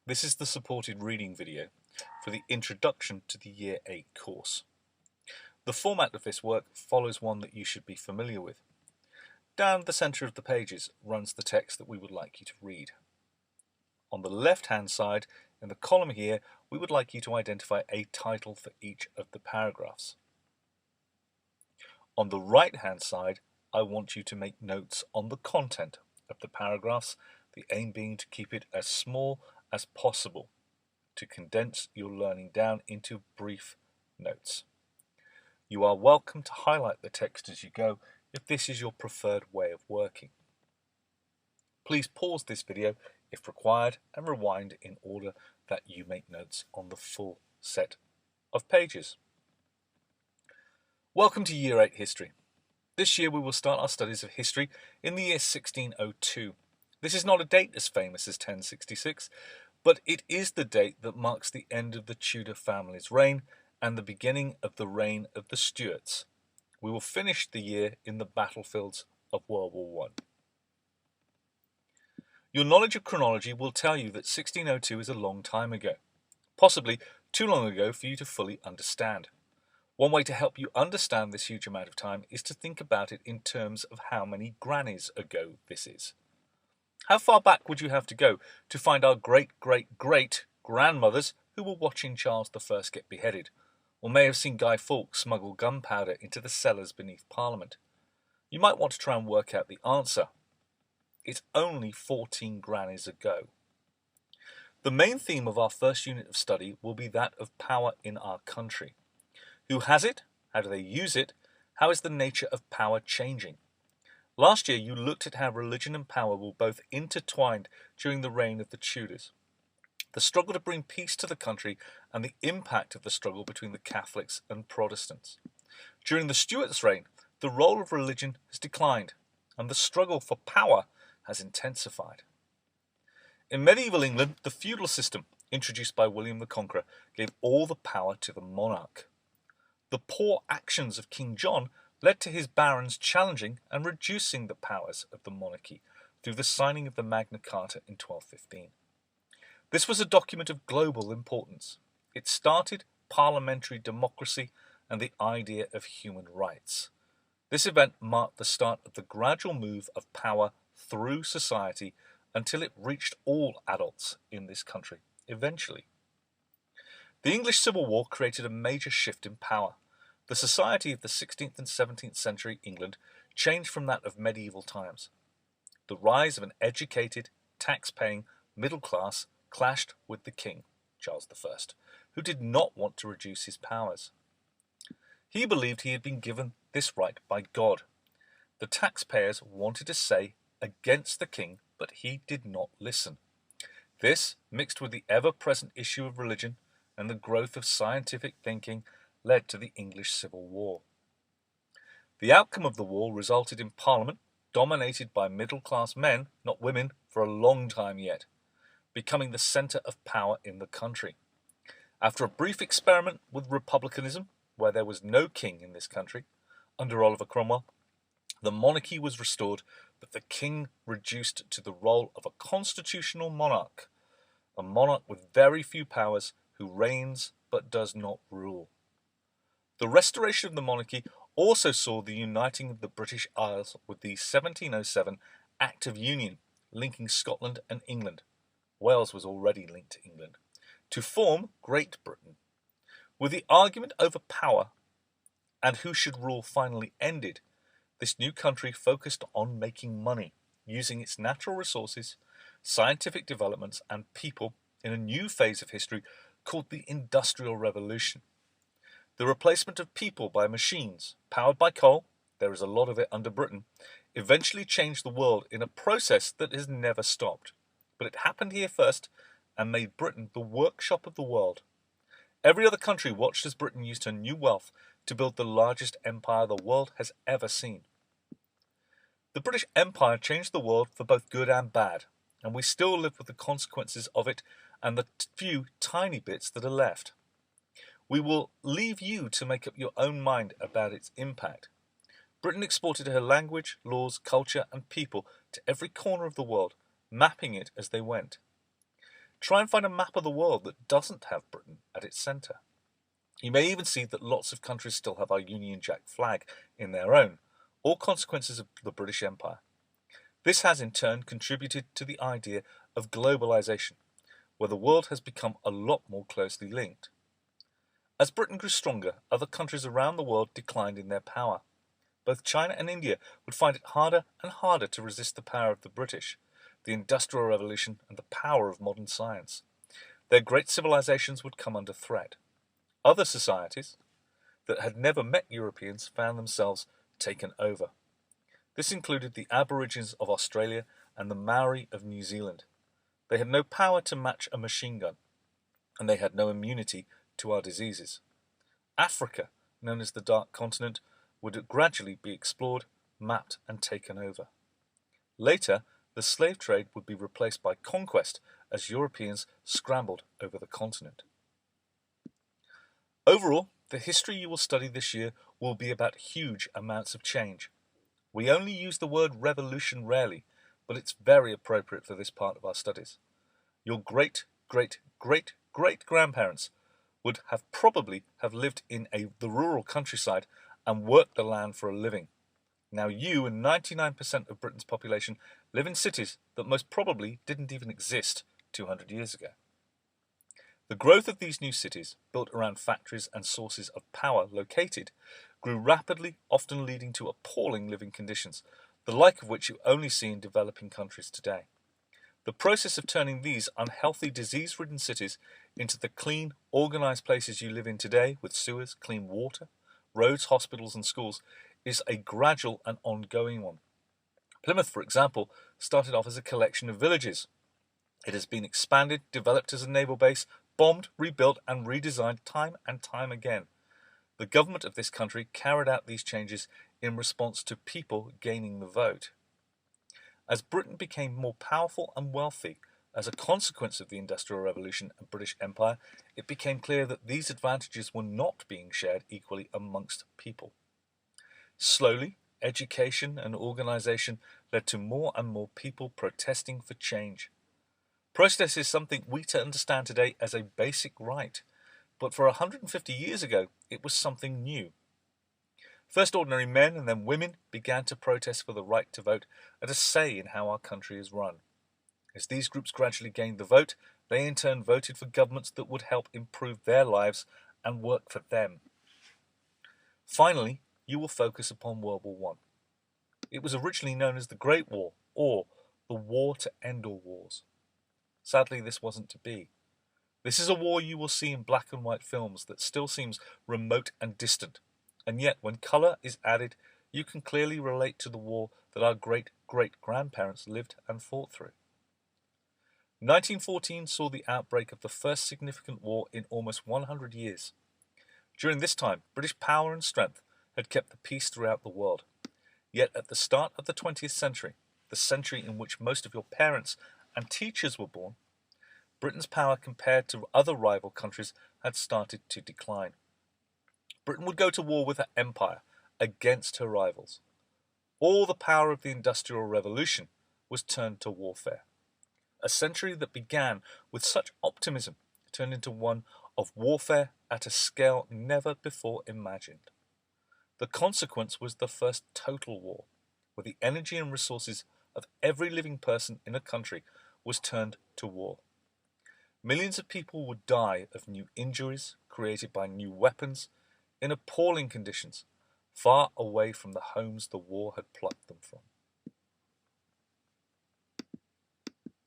This is the supported reading video for the Introduction to the Year 8 course. The format of this work follows one that you should be familiar with. Down the centre of the pages runs the text that we would like you to read. On the left-hand side, in the column here, we would like you to identify a title for each of the paragraphs. On the right-hand side, I want you to make notes on the content of the paragraphs, the aim being to keep it as small as possible, to condense your learning down into brief notes. You are welcome to highlight the text as you go if this is your preferred way of working. Please pause this video if required and rewind in order that you make notes on the full set of pages. Welcome to Year 8 History. This year we will start our studies of history in the year 1602. This is not a date as famous as 1066, but it is the date that marks the end of the Tudor family's reign and the beginning of the reign of the Stuarts. We will finish the year in the battlefields of World War I. Your knowledge of chronology will tell you that 1602 is a long time ago, possibly too long ago for you to fully understand. One way to help you understand this huge amount of time is to think about it in terms of how many grannies ago this is. How far back would you have to go to find our great-great-great-grandmothers who were watching Charles I get beheaded, or may have seen Guy Fawkes smuggle gunpowder into the cellars beneath Parliament? You might want to try and work out the answer. It's only 14 grannies ago. The main theme of our first unit of study will be that of power in our country. Who has it? How do they use it? How is the nature of power changing? Last year you looked at how religion and power were both intertwined during the reign of the Tudors. The struggle to bring peace to the country and the impact of the struggle between the Catholics and Protestants. During the Stuarts' reign, the role of religion has declined and the struggle for power has intensified. In medieval England, the feudal system, introduced by William the Conqueror, gave all the power to the monarch. The poor actions of King John led to his barons challenging and reducing the powers of the monarchy through the signing of the Magna Carta in 1215. This was a document of global importance. It started parliamentary democracy and the idea of human rights. This event marked the start of the gradual move of power through society until it reached all adults in this country, eventually. The English Civil War created a major shift in power. The society of the 16th and 17th century England changed from that of medieval times. The rise of an educated, tax-paying middle class clashed with the king, Charles I, who did not want to reduce his powers. He believed he had been given this right by God. The taxpayers wanted to say against the king, but he did not listen. This, mixed with the ever-present issue of religion and the growth of scientific thinking, led to the English Civil War. The outcome of the war resulted in Parliament, dominated by middle-class men, not women, for a long time yet, becoming the centre of power in the country. After a brief experiment with republicanism, where there was no king in this country, under Oliver Cromwell, the monarchy was restored, but the king reduced to the role of a constitutional monarch, a monarch with very few powers who reigns but does not rule. The restoration of the monarchy also saw the uniting of the British Isles with the 1707 Act of Union, linking Scotland and England. Wales was already linked to England, to form Great Britain. With the argument over power and who should rule finally ended, this new country focused on making money, using its natural resources, scientific developments, and people in a new phase of history called the Industrial Revolution. The replacement of people by machines, powered by coal, there is a lot of it under Britain, eventually changed the world in a process that has never stopped. But it happened here first and made Britain the workshop of the world. Every other country watched as Britain used her new wealth to build the largest empire the world has ever seen. The British Empire changed the world for both good and bad, and we still live with the consequences of it and the few tiny bits that are left. We will leave you to make up your own mind about its impact. Britain exported her language, laws, culture, and people to every corner of the world, mapping it as they went. Try and find a map of the world that doesn't have Britain at its centre. You may even see that lots of countries still have our Union Jack flag in their own, all consequences of the British Empire. This has in turn contributed to the idea of globalisation, where the world has become a lot more closely linked. As Britain grew stronger, other countries around the world declined in their power. Both China and India would find it harder and harder to resist the power of the British, the Industrial Revolution, and the power of modern science. Their great civilizations would come under threat. Other societies that had never met Europeans found themselves taken over. This included the Aborigines of Australia and the Maori of New Zealand. They had no power to match a machine gun, and they had no immunity to our diseases. Africa, known as the Dark Continent, would gradually be explored, mapped, and taken over. Later, the slave trade would be replaced by conquest as Europeans scrambled over the continent. Overall, the history you will study this year will be about huge amounts of change. We only use the word revolution rarely, but it's very appropriate for this part of our studies. Your great-great-great-great-grandparents would have probably have lived in the rural countryside and worked the land for a living. Now you and 99% of Britain's population live in cities that most probably didn't even exist 200 years ago. The growth of these new cities, built around factories and sources of power located, grew rapidly, often leading to appalling living conditions, the like of which you only see in developing countries today. The process of turning these unhealthy, disease-ridden cities into the clean, organised places you live in today with sewers, clean water, roads, hospitals and schools is a gradual and ongoing one. Plymouth, for example, started off as a collection of villages. It has been expanded, developed as a naval base, bombed, rebuilt and redesigned time and time again. The government of this country carried out these changes in response to people gaining the vote. As Britain became more powerful and wealthy as a consequence of the Industrial Revolution and British Empire, it became clear that these advantages were not being shared equally amongst people. Slowly, education and organisation led to more and more people protesting for change. Protest is something we understand today as a basic right, but for 150 years ago it was something new. First ordinary men and then women began to protest for the right to vote and a say in how our country is run. As these groups gradually gained the vote, they in turn voted for governments that would help improve their lives and work for them. Finally, you will focus upon World War I. It was originally known as the Great War, or the War to End All Wars. Sadly, this wasn't to be. This is a war you will see in black and white films that still seems remote and distant, and yet when colour is added, you can clearly relate to the war that our great-great-grandparents lived and fought through. 1914 saw the outbreak of the first significant war in almost 100 years. During this time, British power and strength had kept the peace throughout the world. Yet at the start of the 20th century, the century in which most of your parents and teachers were born, Britain's power compared to other rival countries had started to decline. Britain would go to war with her empire against her rivals. All the power of the Industrial Revolution was turned to warfare. A century that began with such optimism turned into one of warfare at a scale never before imagined. The consequence was the first total war, where the energy and resources of every living person in a country was turned to war. Millions of people would die of new injuries created by new weapons in appalling conditions, far away from the homes the war had plucked them from.